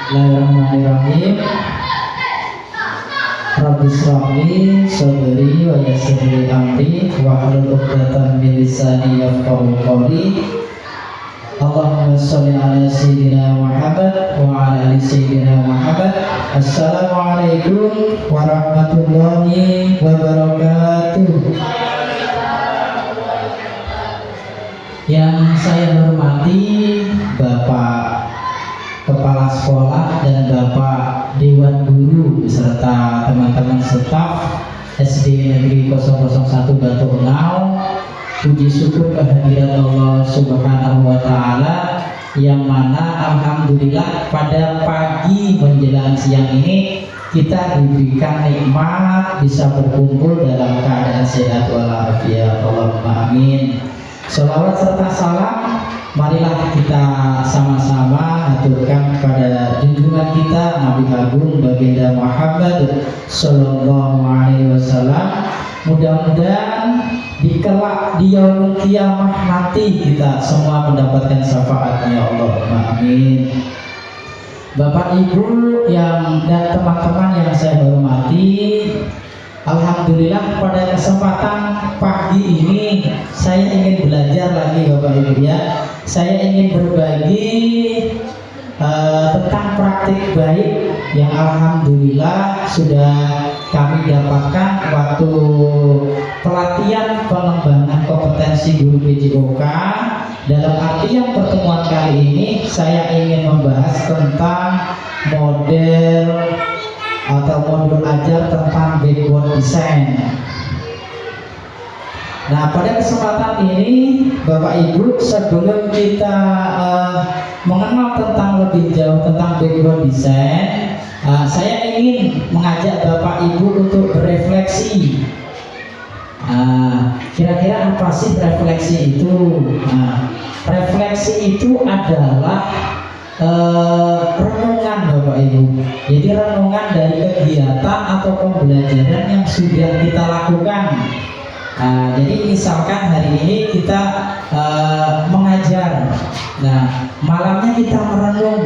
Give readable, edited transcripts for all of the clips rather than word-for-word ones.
Bismillahirrahmanirrahim. Rabbi shrahli sadri wa yassir li amri wahlul 'uqdatam min lisani yafqahu qawli. Allahumma shalli ala sayyidina Muhammad wa ala ali sayyidina Muhammad. Assalamualaikum warahmatullahi wabarakatuh. Yang saya hormati Bapak Kepala Sekolah dan Bapak Dewan Guru beserta teman-teman staf SD Negeri 001 Batu Engau. Puji syukur kehadiran Allah Subhanahu wa Ta'ala, yang mana alhamdulillah pada pagi menjelang siang ini kita diberikan nikmat bisa berkumpul dalam keadaan sehat walafiat. Allahumma amin. Shalawat serta salam marilah kita sama-sama aturkan kepada junjungan kita Nabi Agung Baginda Muhammad Sallallahu Alaihi Wasallam. Mudah-mudahan di kelak di yaumul qiyamah nanti kita semua mendapatkan syafaatnya. Allahumma amin. Bapak Ibu dan teman-teman yang saya hormati, alhamdulillah pada kesempatan pagi ini saya ingin belajar lagi Bapak Ibu ya. Saya ingin berbagi tentang praktik baik yang alhamdulillah sudah kami dapatkan waktu pelatihan pengembangan kompetensi guru PJOK. Dalam artian pertemuan kali ini saya ingin membahas tentang model atau modul ajar tentang backward design. Nah, pada kesempatan ini Bapak Ibu, sebelum kita mengenal tentang lebih jauh tentang backward design, saya ingin mengajak Bapak Ibu untuk berefleksi. Kira-kira apa sih refleksi itu? Refleksi itu adalah renungan Bapak Ibu. Jadi renungan dari kegiatan atau pembelajaran yang sudah kita lakukan. Jadi misalkan hari ini kita mengajar, nah malamnya kita merenung.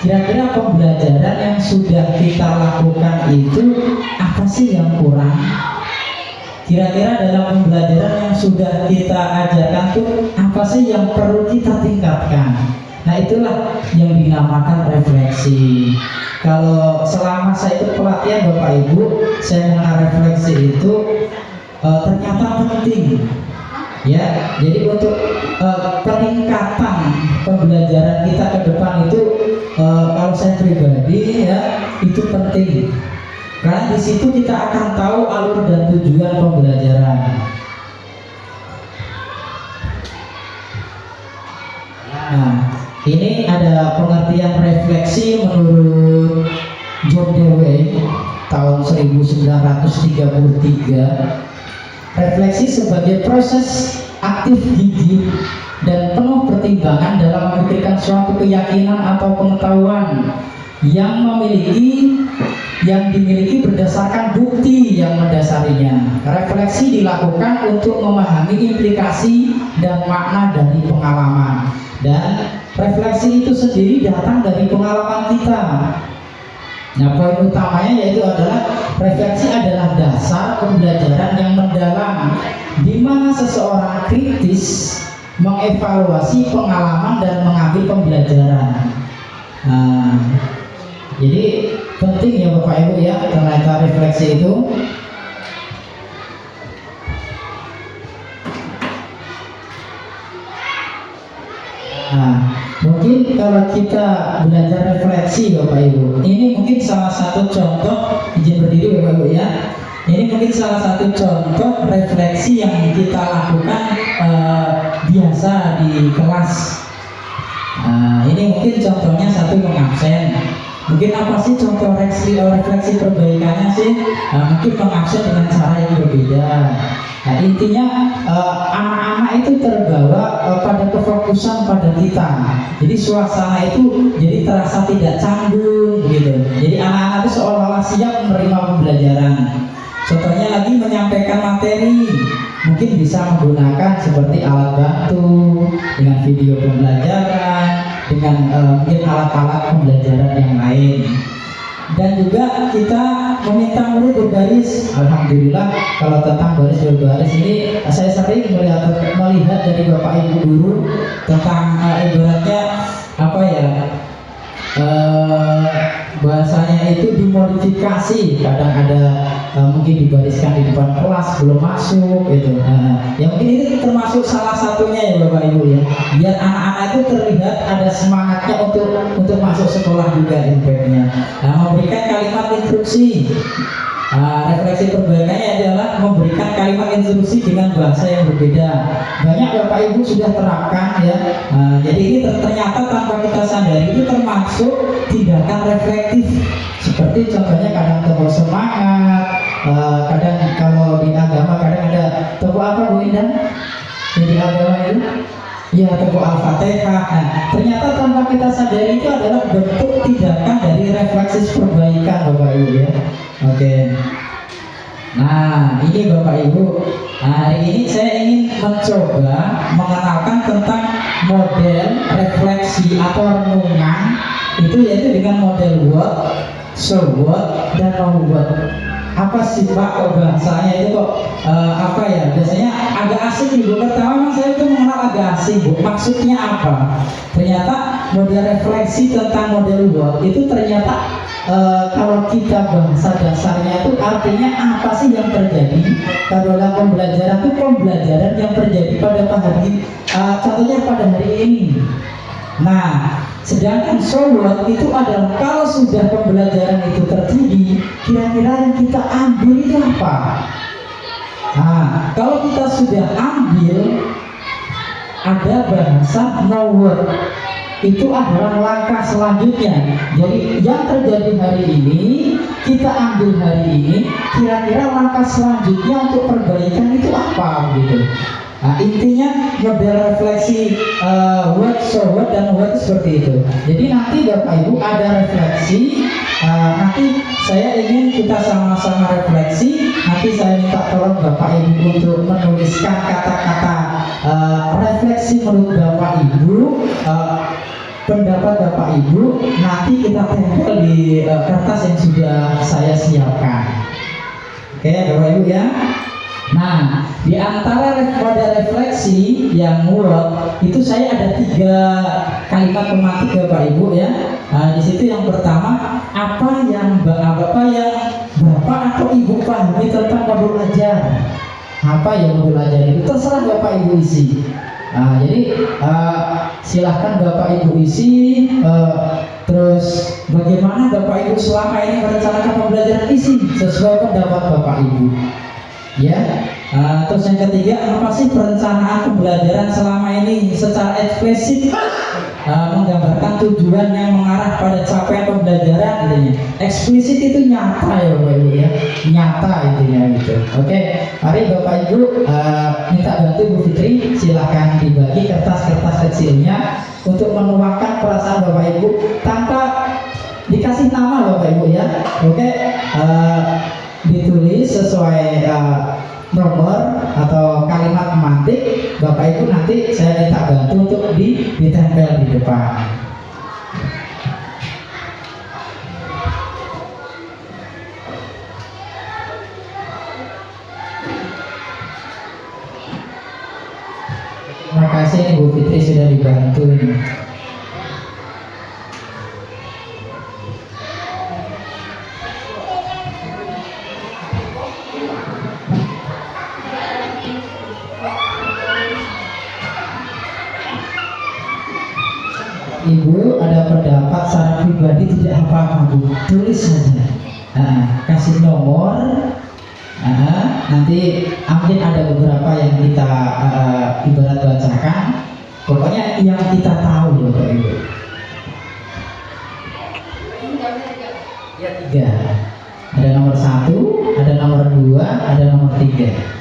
Kira-kira pembelajaran yang sudah kita lakukan itu apa sih yang kurang? Kira-kira dalam pembelajaran yang sudah kita ajarkan itu apa sih yang perlu kita tingkatkan? Nah itulah yang dinamakan refleksi. Kalau selama saya ikut pelatihan Bapak Ibu, saya mengenal refleksi itu ternyata penting. Ya, jadi untuk peningkatan pembelajaran kita ke depan itu kalau saya pribadi ya itu penting. Karena di situ kita akan tahu alur dan tujuan pembelajaran. Nah, ini ada pengertian refleksi menurut John Dewey tahun 1933. Refleksi sebagai proses aktif gigih dan penuh pertimbangan dalam memikirkan suatu keyakinan atau pengetahuan yang dimiliki berdasarkan bukti yang mendasarinya. Refleksi dilakukan untuk memahami implikasi dan makna dari pengalaman, dan refleksi itu sendiri datang dari pengalaman kita. Nah, poin utamanya yaitu adalah refleksi adalah dasar pembelajaran yang mendalam, di mana seseorang kritis mengevaluasi pengalaman dan mengambil pembelajaran. Jadi penting ya Bapak Ibu ya ternyata refleksi itu. Mungkin kalau kita belajar refleksi Bapak Ibu, ini mungkin salah satu contoh, izin berdiri Bapak Ibu ya. Ini mungkin salah satu contoh refleksi yang kita lakukan biasa di kelas. Ini mungkin contohnya satu mengabsen. Mungkin apa sih contoh refleksi perbaikannya sih? Mungkin mengabsen dengan cara yang berbeda. Nah, intinya anak-anak itu terbawa pada kefokusan pada kita. Jadi suasana itu jadi terasa tidak canggung gitu. Jadi anak-anak itu seolah-olah siap menerima pembelajaran. Contohnya lagi menyampaikan materi, mungkin bisa menggunakan seperti alat bantu, dengan video pembelajaran, dengan dengan mungkin alat-alat pembelajaran yang lain. Dan juga kita meminta murid berbaris. Alhamdulillah kalau tentang baris berbaris ini saya sering melihat dari bapak ibu guru tentang ibaratnya apa ya, bahasanya itu dimodifikasi. Kadang ada mungkin dibariskan di depan kelas belum masuk gitu. Ya mungkin ini termasuk salah satunya ya bapak ibu ya, biar anak-anak itu terlihat ada semangatnya untuk masuk sekolah juga impactnya. Memberikan kalimat instruksi. Refleksi perbaikannya adalah memberikan kalimat instruksi dengan bahasa yang berbeda. Banyak bapak ibu sudah terapkan ya. Jadi ini ternyata tanpa kita sadari itu termasuk tindakan reflektif. Seperti contohnya kadang teguh semangat, kadang kalau di agama kadang ada teguh apa Bu Indah? Jadi agama itu ya teguh Al-Fatihah. Ternyata tanpa kita sadari itu adalah bentuk tindakan dari refleksi perbaikan bapak ibu ya. Oke. Nah, ini Bapak Ibu, hari ini saya ingin mencoba mengenalkan tentang model refleksi atau renungan itu, yaitu dengan model what, so what, dan now what. Apa sih Pak bahasanya itu kok apa ya? Biasanya agak asing nih Bu. Pertama memang saya itu mengenal agak asing Bu. Maksudnya apa? Ternyata model refleksi tentang model what itu ternyata kalau kita bahasa dasarnya itu artinya apa sih yang terjadi kalau dalam pembelajaran itu, pembelajaran yang terjadi pada hari contohnya pada hari ini. Nah, sedangkan so what itu adalah kalau sudah pembelajaran itu terjadi, kira-kira yang kita ambil itu apa? Nah, kalau kita sudah ambil, ada bahasa now what, itu adalah langkah selanjutnya. Jadi yang terjadi hari ini kita ambil hari ini, kira-kira langkah selanjutnya untuk perbaikan itu apa gitu. Nah, intinya model refleksi what, so what, dan what seperti itu. Jadi nanti Bapak Ibu ada refleksi, nanti saya ingin kita sama-sama refleksi. Nanti saya minta tolong Bapak Ibu untuk menuliskan kata-kata refleksi menurut Bapak Ibu, pendapat Bapak Ibu. Nanti kita tempel di kertas yang sudah saya siapkan. Oke Bapak Ibu ya. Nah, di antara model refleksi yang what itu saya ada 3 kalimat pematik Bapak Ibu ya. Di situ yang pertama, apa yang Bapak atau Ibu pahami tentang modul ajar. Apa yang modul ajar itu terserah Bapak Ibu isi. Jadi silahkan Bapak Ibu isi. Terus bagaimana Bapak Ibu selama ini merencanakan pembelajaran, isi sesuai pendapat Bapak Ibu. Ya, terus yang ketiga, apa sih perencanaan pembelajaran selama ini secara eksplisit menggambarkan tujuan yang mengarah pada capaian pembelajaran intinya. Eksplisit itu nyata ya Bapak Ibu ya, nyata intinya gitu. Oke, mari Bapak Ibu minta bantu Bu Fitri, silahkan dibagi kertas-kertas kecilnya untuk menuangkan perasaan Bapak Ibu tanpa dikasih nama Bapak Ibu ya. Oke, ditulis sesuai nomor atau kalimat pemantik. Bapak Ibu nanti saya minta bantu untuk ditempel di depan. Terima kasih Bu Fitri sudah dibantu ini. Ibu ada pendapat secara pribadi tidak apa-apa Bu, tulis saja. Kasih nomor. Nanti mungkin ada beberapa yang kita ibarat bacakan. Pokoknya yang kita tahu Bapak Ibu. Ya 3. Ada nomor 1, ada nomor 2, ada nomor 3.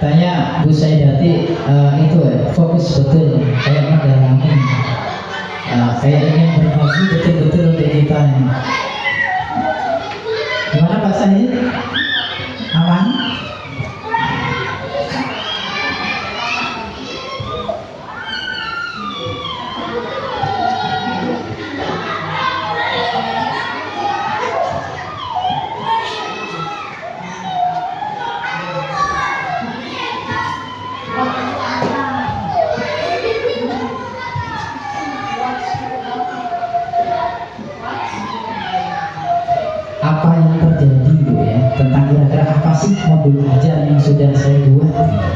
Katanya Bu Saidati itu fokus betul, kayak mendalami, kayak ingin berbagi betul-betul untuk kita. Gimana Pak Said? Aman? Apa yang terjadi Bu ya, tentang kira-kira apa sih modul ajar yang sudah saya buat gitu.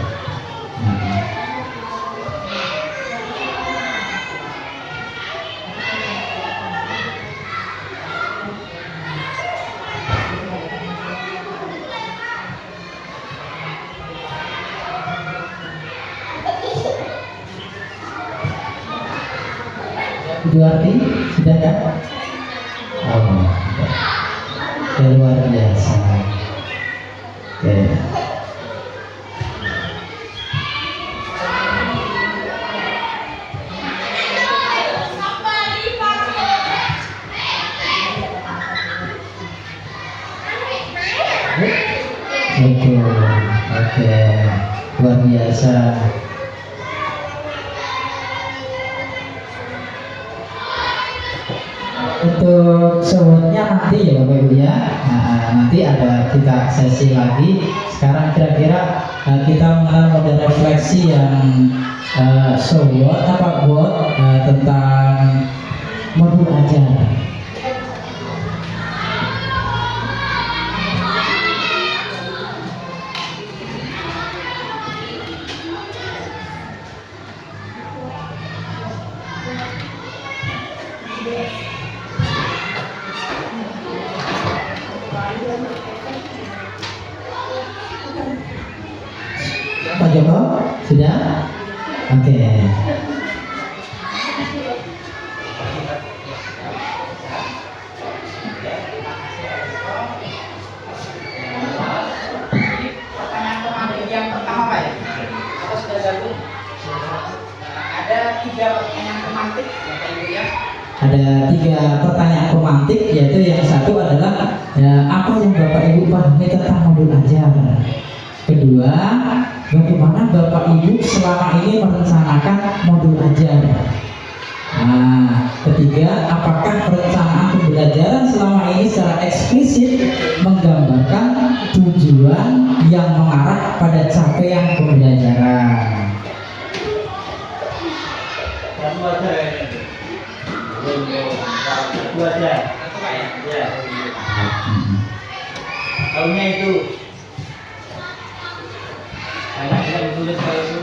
Bu Arti sudah kan? Oh, ya, luar biasa. Oke. Oke, luar biasa. Untuk sebutnya nanti ya Bapak Ibu ya. Nanti ada kita sesi lagi. Sekarang kira-kira kita mengenal model refleksi yang SWOT apa BOT tentang modul ajar. Pak Joko sudah? Oke. Pertanyaan yang pertama Pak ya? Apa sudah gabung? Ada 3 pertanyaan pemantik Bapak Ibu ya. Ada 3 pertanyaan pemantik, yaitu yang satu adalah apa yang Bapak Ibu pahami tentang modul ajar. Kedua, bagaimana Bapak Ibu selama ini merencanakan modul ajar. Ketiga, apakah perencanaan pembelajaran selama ini secara eksplisit menggambarkan tujuan yang mengarah pada capaian pembelajaran. Itu aja. Ya. Tahunya itu. Karena kita ditulis kalau itu.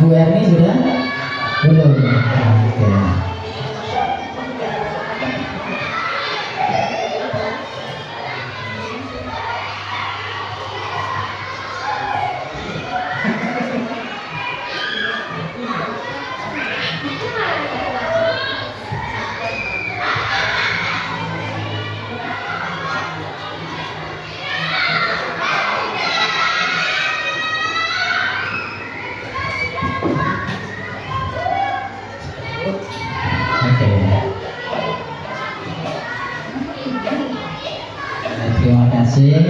Bu Erni sudah? Belum. Oke. Terima kasih.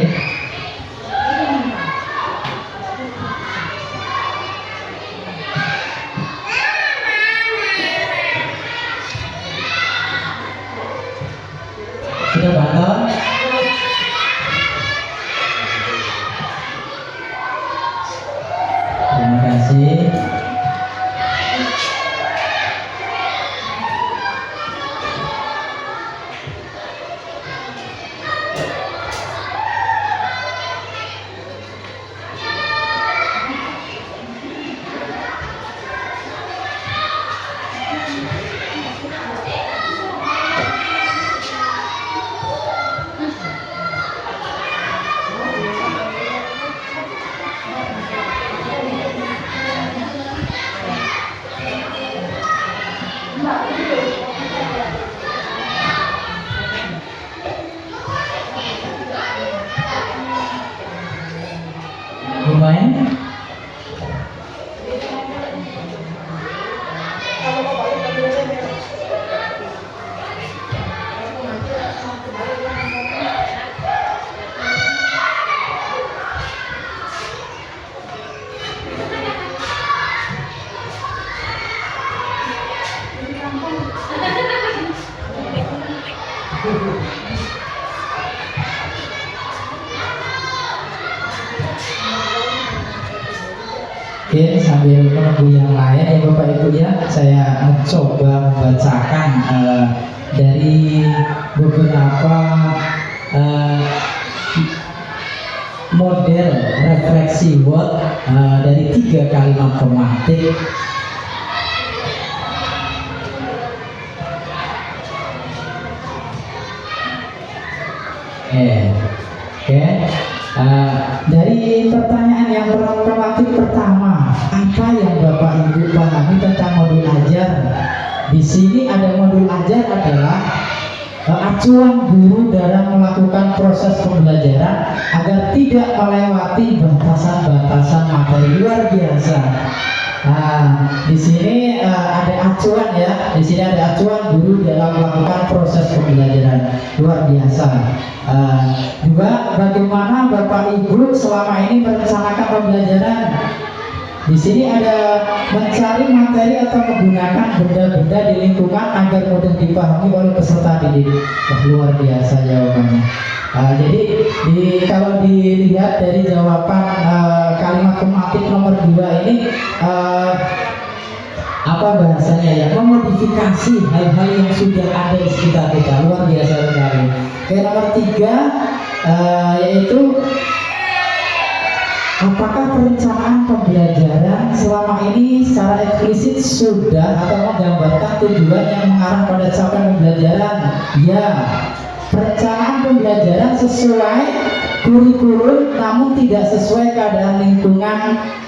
Sudah pantau? kasih. Lumayan. Oke, sambil menunggu yang lain ya Bapak Ibu ya, saya mencoba membacakan dari beberapa model refleksi word dari 3 kalimat pemantik. Oke. Dari pertanyaan yang pemantik pertama, apa yang Bapak Ibu pahami tentang modul ajar? Di sini ada modul ajar adalah acuan guru dalam melakukan proses pembelajaran agar tidak melewati batasan-batasan materi. Luar biasa. Nah, di sini ada acuan ya. Di sini ada acuan guru dalam melakukan proses pembelajaran. Luar biasa. Juga bagaimana Bapak Ibu selama ini merencanakan pembelajaran. Di sini ada mencari materi atau menggunakan benda-benda di lingkungan agar mudah dipahami oleh peserta didik. Luar biasa jawabannya. Jadi kalau dilihat dari jawaban kalimat pemantik nomor 2 ini apa bahasanya ya, memodifikasi hal-hal yang sudah ada di sekitar kita. Luar biasa sekali. Oke, nomor 3 yaitu apakah perencanaan pembelajaran selama ini secara eksplisit sudah atau menggambarkan tujuan yang mengarah pada capaian pembelajaran? Ya, perencanaan pembelajaran sesuai kurikulum namun tidak sesuai keadaan lingkungan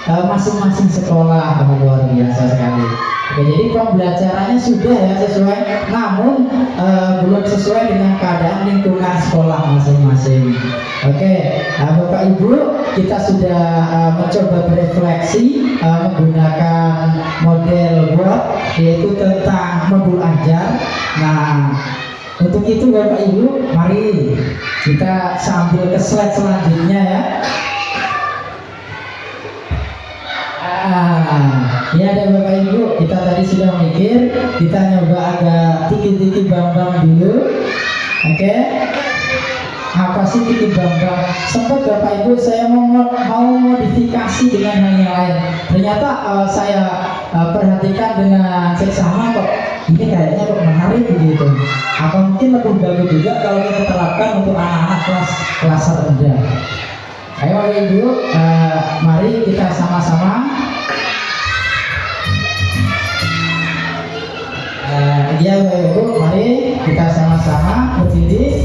masing-masing sekolah. Luar biasa sekali. Oke, jadi pembelajarannya sudah ya sesuai, namun belum sesuai dengan keadaan lingkungan sekolah masing-masing. Oke, Bapak Ibu, kita sudah mencoba berefleksi menggunakan model word, yaitu tentang modul ajar. Nah, untuk itu Bapak Ibu, mari kita sambil ke slide selanjutnya ya. Ya ada Bapak Ibu, kita tadi sudah mikir, kita nyoba agak tiki-tiki bambang dulu. Oke. Apa sih tiki bambang? Sempat Bapak Ibu saya mau modifikasi dengan hal yang lain. Ternyata saya perhatikan dengan seksama kok ini kayaknya kok menarik begitu. Apa mungkin lebih bagus juga kalau kita terapkan untuk anak-anak kelas rendah. Ayo Bapak Ibu, mari kita sama-sama. Ya Bapak Ibu, mari kita sama-sama berdiri.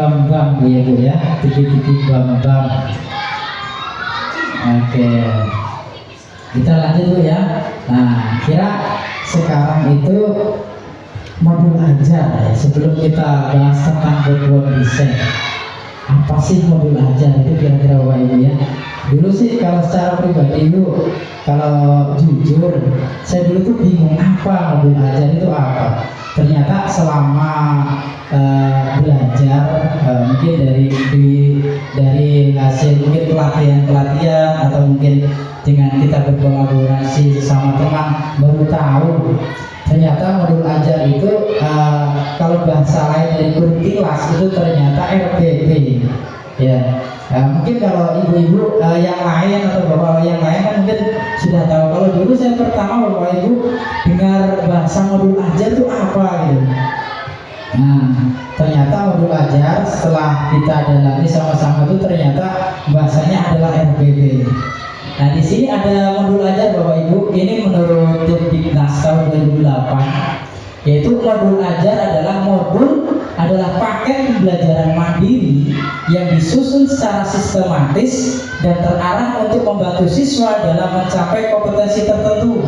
bam-bam ya Bu ya, titik-titik bam-bam. Oke, kita lanjut Bu ya. Nah, kira sekarang itu modul ajar ya. Sebelum kita bahas tentang background design, apa sih modul ajar itu kira-kira Bapak Ibu ya? Dulu sih kalau secara pribadi Bu, kalau jujur, saya dulu tuh bingung apa modul ajar itu apa. Ternyata selama belajar mungkin dari hasil mungkin pelatihan atau mungkin dengan kita berkolaborasi sama teman baru tahu ternyata modul ajar itu kalau bahasa lain dari kurikulum itu ternyata RPP ya. Mungkin kalau ibu-ibu yang lain atau bapak yang lain kan mungkin sudah tahu. Kalau dulu saya pertama bapak ibu dengar bahasa modul ajar itu apa gitu. Nah, ternyata modul ajar setelah kita dalami sama-sama itu ternyata bahasanya adalah RPP. Nah, di sini ada modul ajar Bapak Ibu. Ini menurut Diknas tahun 2008, yaitu modul ajar adalah paket pembelajaran mandiri yang disusun secara sistematis dan terarah untuk membantu siswa dalam mencapai kompetensi tertentu.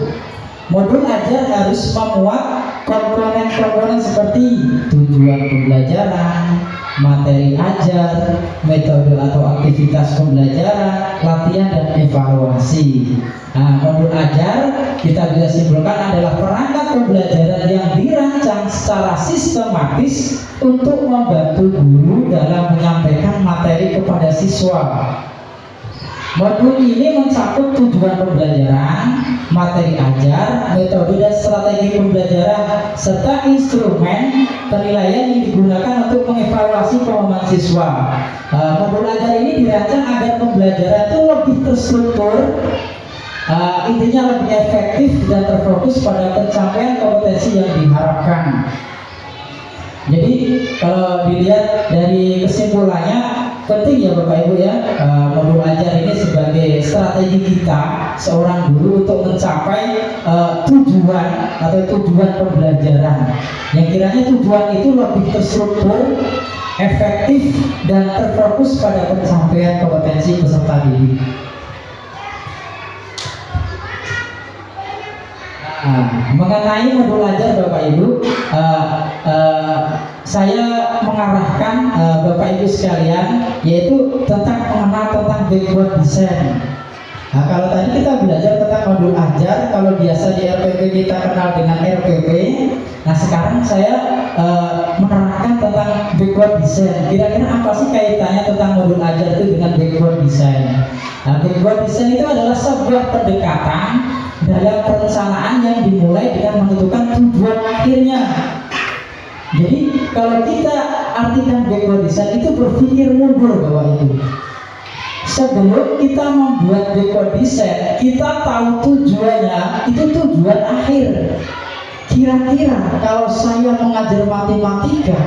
Modul ajar harus memuat komponen-komponen seperti tujuan pembelajaran, materi ajar, metode atau aktivitas pembelajaran, latihan dan evaluasi. Nah, modul ajar kita bisa simpulkan adalah perangkat pembelajaran yang dirancang secara sistematis untuk membantu guru dalam menyampaikan materi kepada siswa. Modul ini mencakup tujuan pembelajaran, materi ajar, metode dan strategi pembelajaran, serta instrumen penilaian yang digunakan untuk mengevaluasi pemahaman siswa. Modul ajar ini dirancang agar pembelajaran itu lebih terstruktur, intinya lebih efektif dan terfokus pada pencapaian kompetensi yang diharapkan. Jadi kalau dilihat dari kesimpulannya, penting ya Bapak Ibu ya, modul ajar ini sebagai strategi kita seorang guru untuk mencapai tujuan pembelajaran yang kiranya tujuan itu lebih terstruktur, efektif dan terfokus pada pencapaian kompetensi peserta didik. Mengenai modul ajar Bapak Ibu, saya mengarahkan Bapak Ibu sekalian yaitu tentang mengenal tentang background design. Nah, kalau tadi kita belajar tentang modul ajar, kalau biasa di RPP kita kenal dengan RPP. Nah, sekarang saya menerangkan tentang background design. Kira-kira apa sih kaitannya tentang modul ajar itu dengan background design? Nah, background design itu adalah sebuah pendekatan dalam perencanaan yang dimulai dengan menentukan tujuan akhirnya. Jadi kalau kita artikan background design itu berpikir mundur Bapak Ibu. Sebelum kita membuat background design, kita tahu tujuannya, itu tujuan akhir. Kira-kira kalau saya mengajar matematika,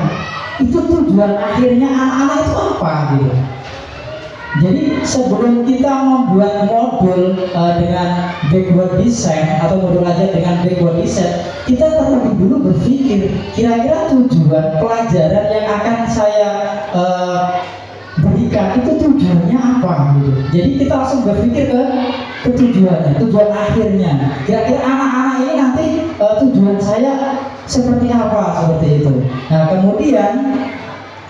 itu tujuan akhirnya anak-anak itu apa gitu. Jadi sebelum kita membuat modul dengan background design atau modul ajar dengan background design, kita terlebih dulu berpikir kira-kira tujuan pelajaran yang akan saya berikan itu tujuannya apa gitu. Jadi kita langsung berpikir ke tujuannya, tujuan akhirnya. Kira-kira anak-anak ini nanti tujuan saya seperti apa, seperti itu. Nah, kemudian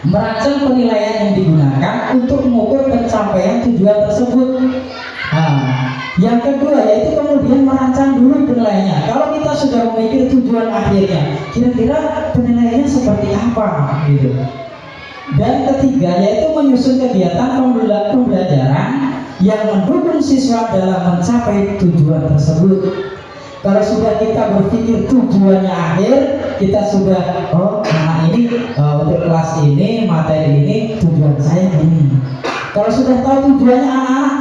merancang penilaian yang digunakan untuk mengukur pencapaian tujuan tersebut. Nah, yang kedua yaitu kemudian merancang dulu penilaiannya. Kalau kita sudah memikir tujuan akhirnya, kira-kira penilaiannya seperti apa gitu. Dan ketiga yaitu menyusun kegiatan pembelajaran yang mendukung siswa dalam mencapai tujuan tersebut. Kalau sudah kita berpikir tujuannya akhir, kita sudah anak ini untuk kelas ini, materi ini, tujuan saya ini. Kalau sudah tahu tujuannya anak-anak,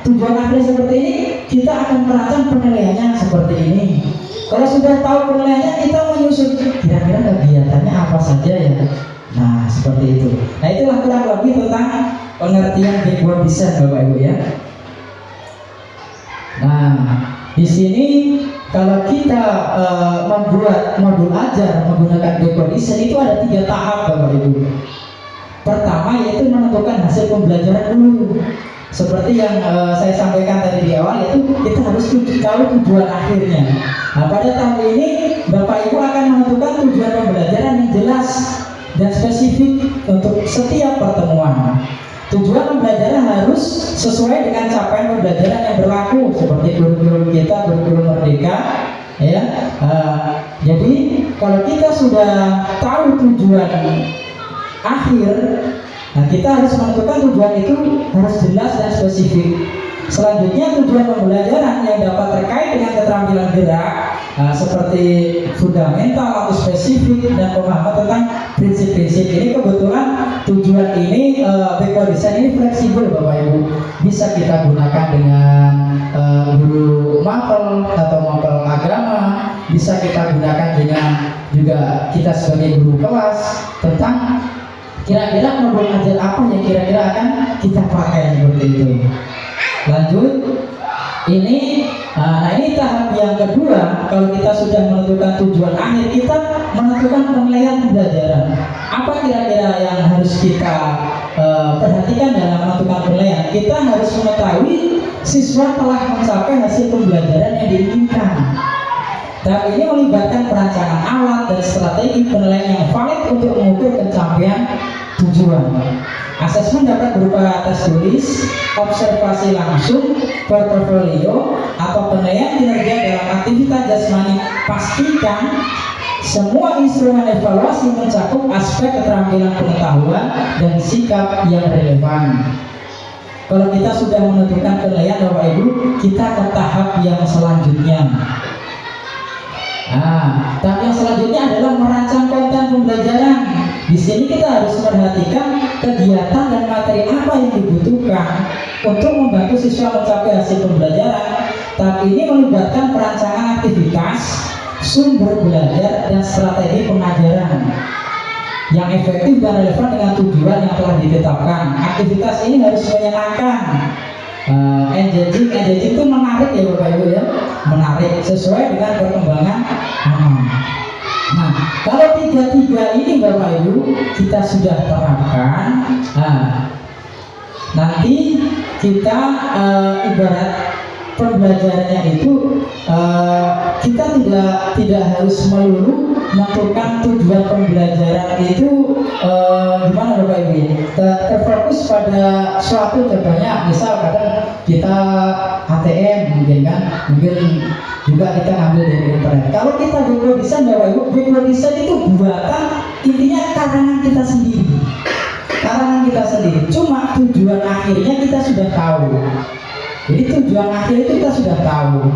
tujuan akhir seperti ini, kita akan merancang penilaiannya seperti ini. Kalau sudah tahu penilaiannya, kita menyusun kira-kira kegiatannya apa saja ya. Nah, seperti itu. Nah, itulah kurang lebih tentang pengertian background design Bapak Ibu ya. Nah, di sini kalau kita membuat modul ajar menggunakan background design itu ada 3 tahap Bapak Ibu. pertama yaitu menentukan hasil pembelajaran dulu. Seperti yang saya sampaikan tadi di awal, yaitu kita harus tahu tujuan akhirnya. Nah, pada tahun ini Bapak Ibu akan menentukan tujuan pembelajaran yang jelas dan spesifik untuk setiap pertemuan. Tujuan pembelajaran harus sesuai dengan capaian pembelajaran yang berlaku, seperti kurikulum kita, kurikulum merdeka, ya. Jadi kalau kita sudah tahu tujuan akhir, nah kita harus menentukan tujuan itu harus jelas dan spesifik. Selanjutnya tujuan pembelajaran yang dapat terkait dengan keterampilan gerak, seperti fundamental atau spesifik dan pemahaman tentang prinsip-prinsip. Ini kebetulan tujuan ini backward design ini fleksibel Bapak Ibu, bisa kita gunakan dengan guru mapel atau mapel agama, bisa kita gunakan dengan juga kita sebagai guru kelas tentang kira-kira modul ajar apa yang kira-kira akan kita pakai seperti itu. Lanjut, ini tahap yang kedua. Kalau kita sudah menentukan tujuan akhir, kita menentukan penilaian pembelajaran. Apa kira-kira yang harus kita perhatikan dalam menentukan penilaian? Kita harus mengetahui siswa telah mencapai hasil pembelajaran yang diinginkan. Tahap ini melibatkan perancangan alat dan strategi penilaian yang valid untuk mengukur pencapaian tujuan. Asesmen dapat berupa tes tulis, observasi langsung, portofolio, atau penilaian kinerja dalam aktivitas jasmani. Pastikan semua instrumen evaluasi mencakup aspek keterampilan pengetahuan dan sikap yang relevan. Kalau kita sudah menentukan penilaian Bapak Ibu, kita ke tahap yang selanjutnya. Tahap yang selanjutnya adalah merancang konten pembelajaran. Di sini kita harus memperhatikan kegiatan dan materi apa yang dibutuhkan untuk membantu siswa mencapai hasil pembelajaran. Tahap ini melibatkan perancangan aktivitas, sumber belajar, dan strategi pengajaran yang efektif dan relevan dengan tujuan yang telah ditetapkan. Aktivitas ini harus menyenangkan, engaging itu menarik ya Bapak Ibu ya, menarik sesuai dengan perkembangan anak. Nah, kalau tiga ini Bapak Ibu kita sudah terapkan, nanti kita ibarat pembelajarannya itu kita tidak harus melulu menentukan tujuan pembelajaran itu gimana Bapak Ibu, terfokus pada suatu. Contohnya misal kadang kita ATM mungkin juga kita ambil dari internet. Kalau kita backward design Bapak Ibu, backward design itu buatan intinya karangan kita sendiri. Cuma tujuan akhirnya kita sudah tahu. Jadi tujuan akhir itu kita sudah tahu.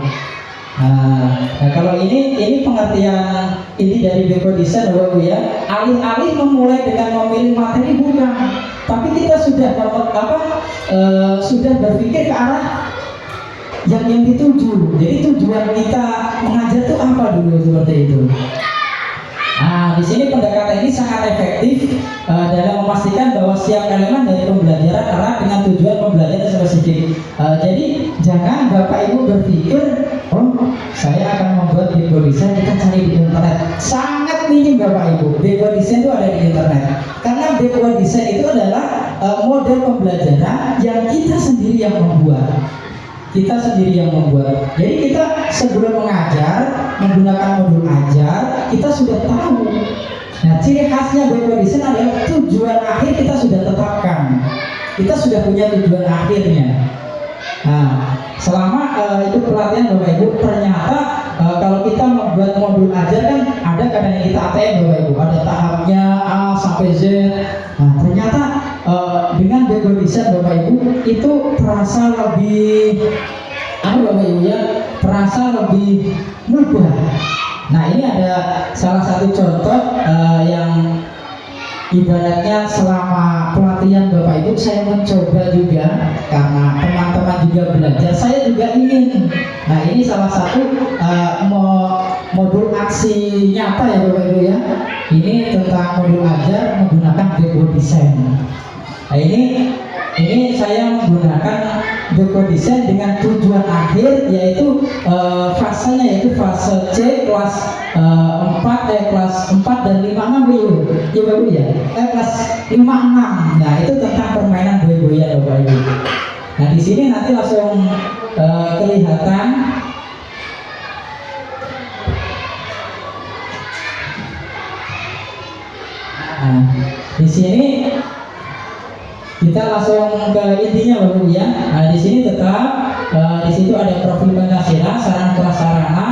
Nah kalau ini pengertian ini dari backward design Bapak Ibu ya. Alih-alih memulai dengan memilih materi bukan, tapi kita sudah sudah berpikir ke arah yang dituju. Jadi tujuan kita mengajar itu apa dulu seperti itu. Di sini pendekatan ini sangat efektif dalam memastikan bahwa setiap elemen dari pembelajaran erat dengan tujuan pembelajaran spesifik. Jadi jangan Bapak Ibu berpikir, saya akan membuat backward design, kita cari di internet. Sangat minim Bapak Ibu, backward design itu ada di internet. Karena backward design itu adalah model pembelajaran yang kita sendiri yang membuat. Jadi kita sebelum mengajar menggunakan modul ajar, kita sudah tahu. Nah, ciri khasnya backward design adalah tujuan akhir kita sudah tetapkan. Kita sudah punya tujuan akhirnya. Nah, selama itu pelatihan Bapak Ibu, ternyata kalau kita membuat modul ajar kan ada kadang yang kita ATM Bapak Ibu, ada tahapnya A sampai Z. Nah, ternyata dengan backward design Bapak Ibu itu terasa lebih Bapak Ibu ya, terasa lebih mudah. Nah, ini ada salah satu contoh yang ibaratnya selama pelatihan Bapak Ibu saya mencoba juga, karena teman-teman juga belajar, saya juga ingin. Nah, ini salah satu modul aksi nyata ya Bapak Ibu ya. Ini tentang modul ajar menggunakan backward design. Nah, ini saya menggunakan backward design dengan tujuan akhir yaitu fasenya yaitu fase C kelas 4 kelas 4 dan 5, 6 Bu. Ya Bapak Ibu ya. Kelas 5, 6. Nah, itu tentang permainan boy-boyan Bapak Ibu. Nah, di sini nanti langsung kelihatan. Nah, di sini kita langsung ke intinya Bapak Ibu ya. Nah, di sini tetap di situ ada profil Pancasila, sarana prasarana,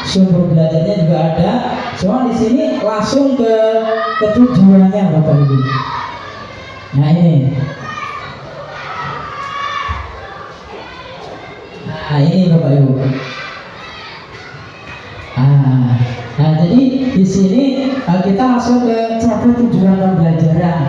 sumber belajarnya juga ada. Cuma di sini langsung ke tujuannya Bapak Ibu. Nah, ini. Nah, ini Bapak Ibu. Nah, jadi di sini kita langsung ke tujuan pembelajaran.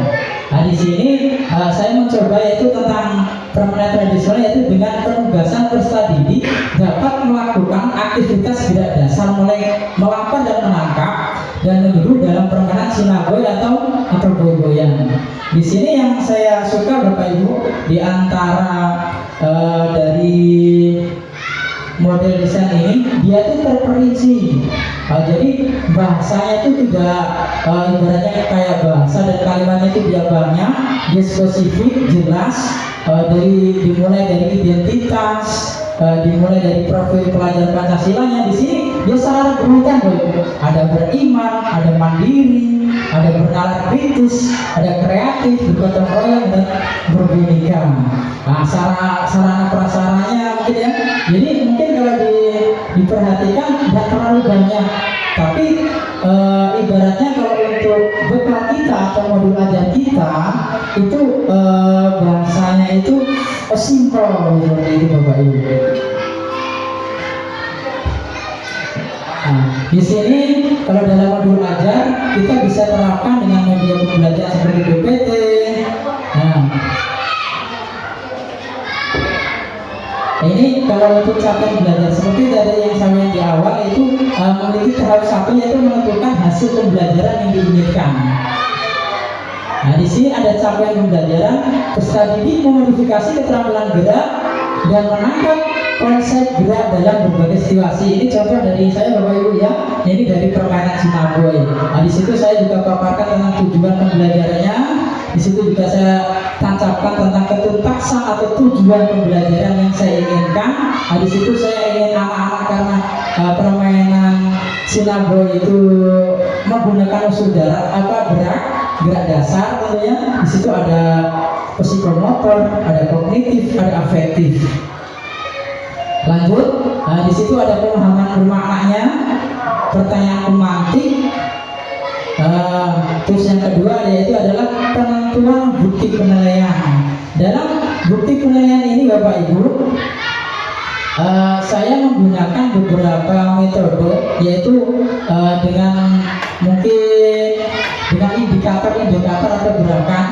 Nah, di sini saya mencoba yaitu tentang permainan tradisional, yaitu dengan penugasan peserta didik dapat melakukan aktivitas gerak dasar mulai melapar dan menangkap dan menyeru dalam permainan sinaboy atau boy-boyan. Di sini yang saya suka Bapak Ibu, di antara dari model desain ini, dia itu terperinci. Jadi bahasanya itu tidak ibaratnya kayak bahasa dan kalimatnya itu dia banyak, dia spesifik, jelas. Dimulai dari identitas, dimulai dari profil pelajar Pancasilanya. Di sini dia secara berurutan, ada beriman, ada mandiri, ada bernalar kritis, ada kreatif, bergotong royong dan berbineka. Nah, sarana prasarannya mungkin ya. Jadi mungkin kalau diperhatikan tidak terlalu banyak, tapi ibaratnya kalau untuk bekal kita atau modul ajar kita itu bahasanya itu simple seperti itu Bapak Ibu. Nah, di sini kalau dalam modul ajar kita bisa terapkan dengan media pembelajaran seperti PPT. Nah, ini kalau untuk capaian belajar seperti dari yang saya di awal itu memiliki tahap 1, yaitu menentukan hasil pembelajaran yang diinginkan. Nah, di sini ada capaian pembelajaran, peserta didik memodifikasi keterampilan gerak dan menangkap konsep gerak dalam berbagai situasi. Ini contoh dari saya Bapak Ibu ya. Ini dari permainan sinaboy. Nah, di situ saya juga paparkan tentang tujuan pembelajarannya. Di situ juga saya tancapkan tentang ketuntasan atau tujuan pembelajaran yang saya inginkan. Nah, di situ saya ingin anak-anak, karena permainan sinaboy itu menggunakan unsur gerak dasar tentunya. Di situ ada psikomotor, ada kognitif, ada afektif. Lanjut, di situ ada pemahaman bermaknanya, pertanyaan pemantik. Terus yang kedua yaitu adalah penentuan bukti penilaian. Dalam bukti penilaian ini Bapak Ibu, saya menggunakan beberapa metode, yaitu dengan mungkin dengan indikator atau gerakan.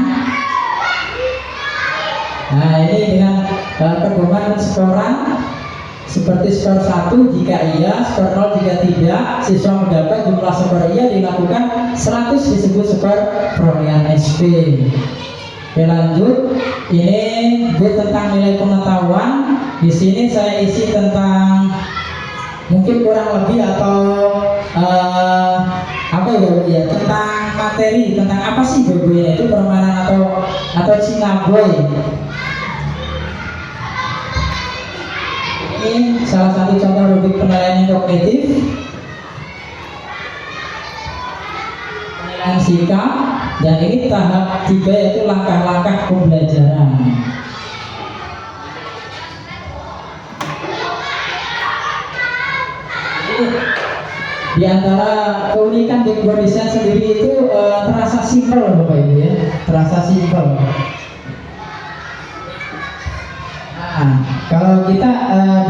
Nah, ini dengan pedoman penskoran seperti skor 1 jika iya, skor 0 jika tidak. Siswa mendapat jumlah skor iya dilakukan 100 disebut skor perolehan SP. Oke, lanjut. Ini tentang nilai pengetahuan. Di sini saya isi tentang mungkin kurang lebih atau apa ya, tentang materi, tentang apa sih boy-boyan itu, permainan atau sinaboy. Ini salah satu contoh rubrik penilaian yang kognitif, penilaian sikap, dan ini tahap 3 yaitu langkah-langkah pembelajaran. Di antara keunikan background design sendiri itu terasa simpel Bapak Ibu ya, terasa simpel. Nah, kalau kita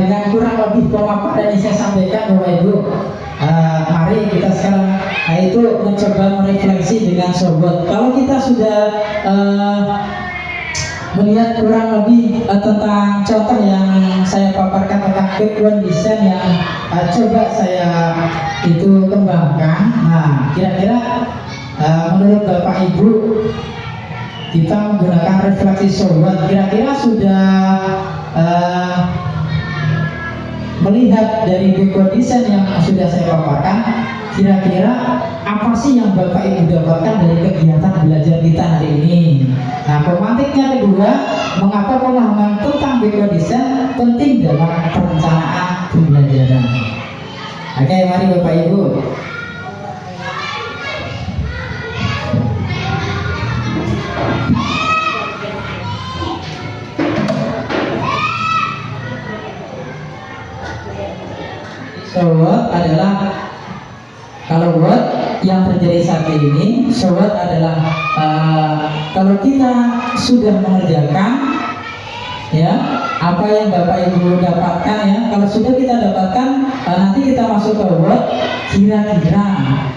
dengan kurang lebih pemaparan yang saya sampaikan Bapak Ibu, mari kita sekarang itu mencoba merefleksi dengan sobat. Kalau kita sudah melihat kurang lebih tentang contoh yang saya paparkan tentang background design yang coba saya itu kembangkan. Nah, kira-kira menurut Bapak Ibu, kita menggunakan refleksi sobat, kira-kira sudah melihat dari background design yang sudah saya paparkan, kira-kira apa sih yang Bapak Ibu dapatkan dari kegiatan belajar kita hari ini? Nah, pemantiknya kedua, mengapa pemahaman tentang beko-desain penting dalam perencanaan pembelajaran? Oke, mari Bapak Ibu. So, what adalah kalau what yang terjadi saat ini, so what adalah kalau kita sudah mengerjakan ya apa yang Bapak Ibu dapatkan ya, kalau sudah kita dapatkan nanti kita masuk ke what, kira-kira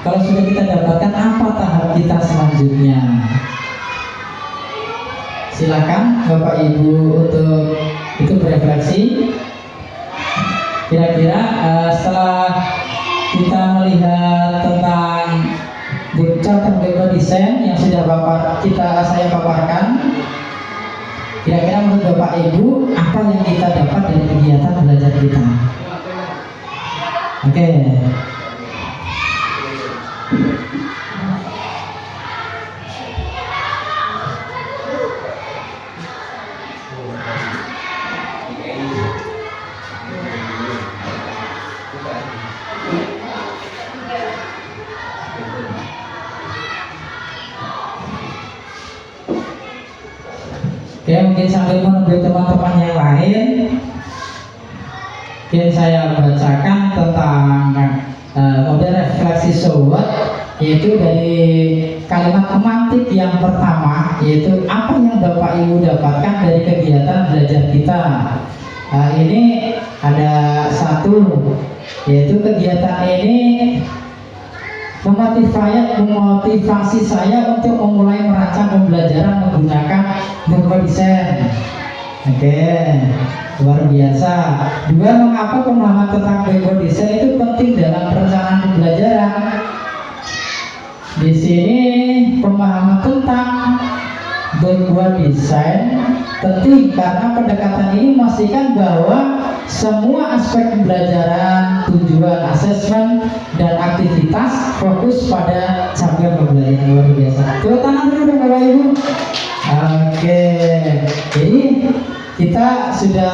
kalau sudah kita dapatkan apa tahap kita selanjutnya. Silakan Bapak Ibu untuk itu berefleksi. Kira-kira setelah kita melihat tentang contoh beko-desain yang sudah saya paparkan, kira-kira menurut Bapak Ibu apa yang kita dapat dari kegiatan belajar kita? Oke. Oke, mungkin sambil menunggu teman-teman yang lain, mungkin saya bacakan tentang model refleksi so what, yaitu dari kalimat pemantik yang pertama, yaitu apa yang Bapak Ibu dapatkan dari kegiatan belajar kita. Ini ada satu, yaitu kegiatan ini memotivasi saya untuk memulai merancang pembelajaran menggunakan beko-desain. Oke, luar biasa. Dua, mengapa pemahaman tentang beko-desain itu penting dalam perencanaan pembelajaran? Di sini pemahaman tentang beko-desain penting karena pendekatan ini memastikan bahwa semua aspek pembelajaran, tujuan, asesmen, dan aktivitas fokus pada capaian pembelajaran. Luar biasa. Tepuk tangan dulu dong Bapak Ibu. Oke, jadi kita sudah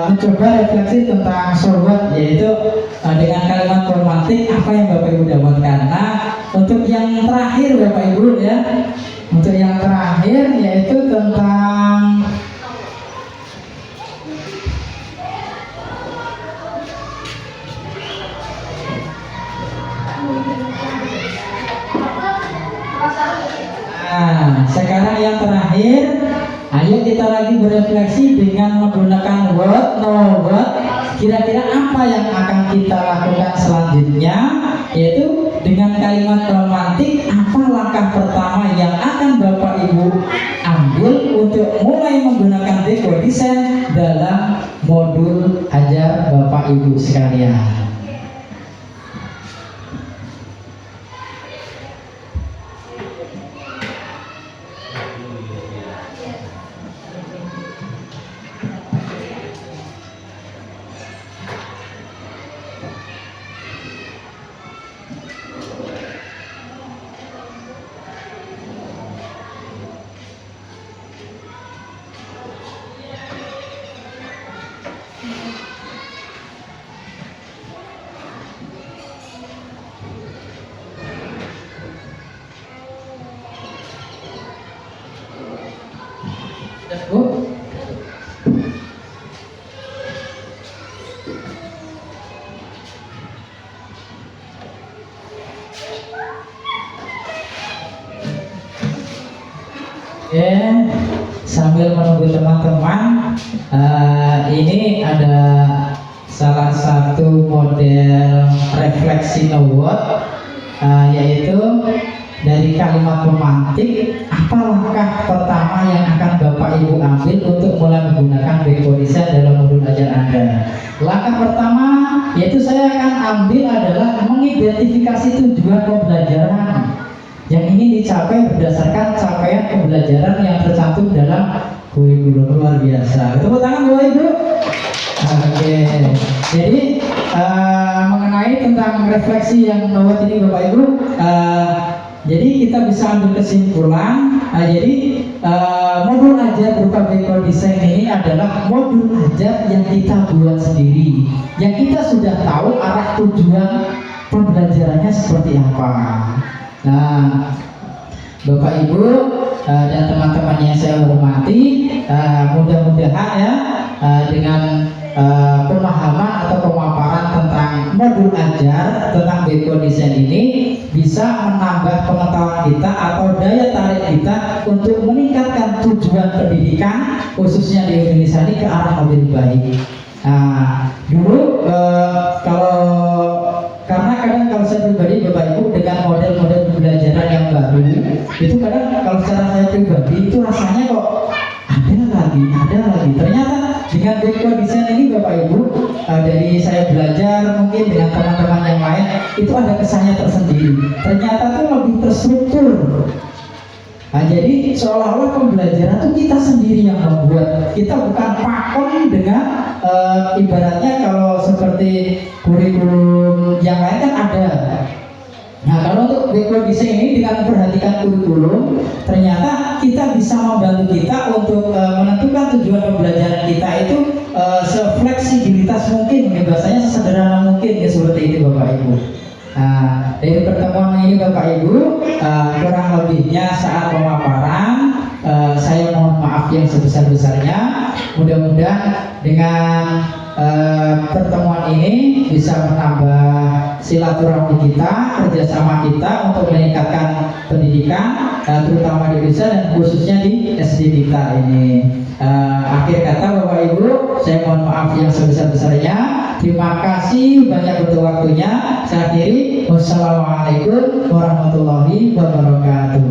mencoba refleksi tentang sobat, yaitu dengan kalimat romantik apa yang Bapak Ibu dapatkan. Nah, untuk yang terakhir Bapak Ibu ya, untuk yang terakhir yaitu tentang sekarang yang terakhir, ayo kita lagi berefleksi dengan menggunakan what, no what. Kira-kira apa yang akan kita lakukan selanjutnya, yaitu dengan kalimat romantik, apa langkah pertama yang akan Bapak Ibu ambil untuk mulai menggunakan beko-desain dalam modul ajar Bapak Ibu sekalian. Bu. Sambil menunggu teman-teman, ini ada salah satu model refleksi award, yaitu dari kalimat pemantik, apa langkah pertama yang akan Bapak Ibu ambil untuk mulai menggunakan beko-desain dalam modul ajar Anda? Langkah pertama yaitu saya akan ambil adalah mengidentifikasi tujuan pembelajaran yang ingin dicapai berdasarkan capaian pembelajaran yang tercantum dalam kurikulum. Luar biasa. Tepuk tangan Bapak Ibu. Oke. Jadi mengenai tentang kurang refleksi yang lewat ini Bapak Ibu. Jadi kita bisa ambil kesimpulan. Jadi modul ajar berupa background design ini adalah modul ajar yang kita buat sendiri, yang kita sudah tahu arah tujuan pembelajarannya seperti apa. Nah, Bapak Ibu dan teman-teman yang saya hormati, mudah-mudahan ya dengan pemahaman atau pemaparan tentang modul ajar tentang background design ini bisa menambah pengetahuan kita atau daya tarik kita untuk meningkatkan tujuan pendidikan khususnya di Indonesia ini ke arah lebih baik. Nah, dulu karena kadang kalau saya pribadi Bapak Ibu dengan model-model pembelajaran yang baru itu kadang kalau secara saya pribadi itu rasanya kok ada lagi. Ternyata dengan background design ini Bapak Ibu, dari saya belajar mungkin dengan teman-teman yang lain itu ada kesannya tersendiri. Ternyata itu lebih terstruktur. Nah, jadi seolah-olah pembelajaran itu kita sendiri yang membuat. Kita bukan pakon dengan ibaratnya kalau seperti kurikulum yang lain kan ada. Nah, kalau untuk background design ini dengan memperhatikan kurikulum, ternyata kita bisa membantu kita untuk menentukan tujuan pembelajaran kita itu sefleksibilitas mungkin, bahasanya sesederhana mungkin ya, seperti itu Bapak Ibu. Nah, dari pertemuan ini Bapak Ibu, kurang lebihnya saat pemaparan saya mohon maaf yang sebesar-besarnya. Mudah-mudahan dengan pertemuan ini bisa menambah silaturahmi kita, kerjasama kita untuk meningkatkan pendidikan, terutama di desa dan khususnya di SD kita ini. Akhir kata Bapak Ibu, saya mohon maaf yang sebesar-besarnya. Terima kasih banyak untuk waktunya. Saya akhiri. Wassalamualaikum warahmatullahi wabarakatuh.